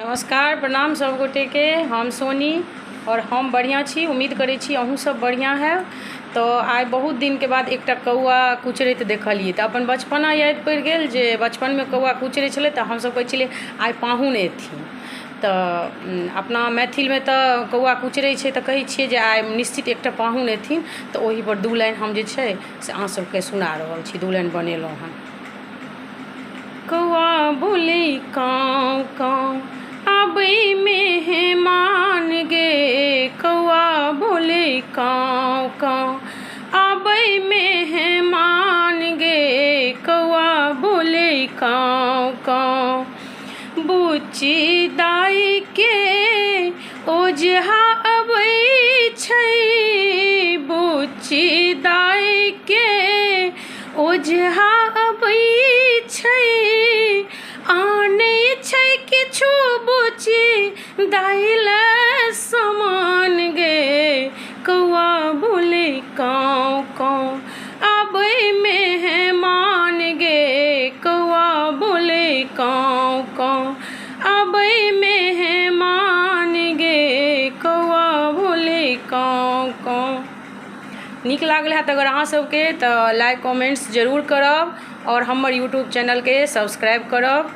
नमस्कार, प्रणाम सब गोटे के। हम सोनी और हम बढ़िया छी। उम्मीद करै छी अहूँ सब बढ़िया है। तो आइ बहुत दिन के बाद एकटा कौआ कुचरैत देखलिए तो अपन बचपना याद पड़ि गेल जे बचपन में कौआ कुचरै छलै तो हम सब कहै छलिए आइ पाहुन एथिन। तो अपना मैथिल में तो कौआ कुचरै छै तो कहै छियै जे आइ निश्चित एकटा पाहुन एथिन। तो ओही पर दू लाइन हम जे छै से अहाँ सबके सुना रहल छी। दू लाइन बनेलहुँ हन। कौआ बोले काँव काँव आबै मेहमान गे, कौआ बोले काँव काँव आबै मेहमान गे, कौआ बोले काँव काँव। बुच्ची दाइ के ओझा अबै छै, बुच्ची दाइ के ओझा अबै छै, आनै छै किछु बुच्ची दाइ ले समान गे, कौआ बोले काँव काँव आबै मेहमान गे, कौआ बोले काँव काँव आबै मेहमान गे, कौआ बोले काँव काँव। नीक लागल है अगर अहाँ सबके तो लाइक कमेंट्स जरूर करब और हमर यूट्यूब चैनल के सब्सक्राइब करब।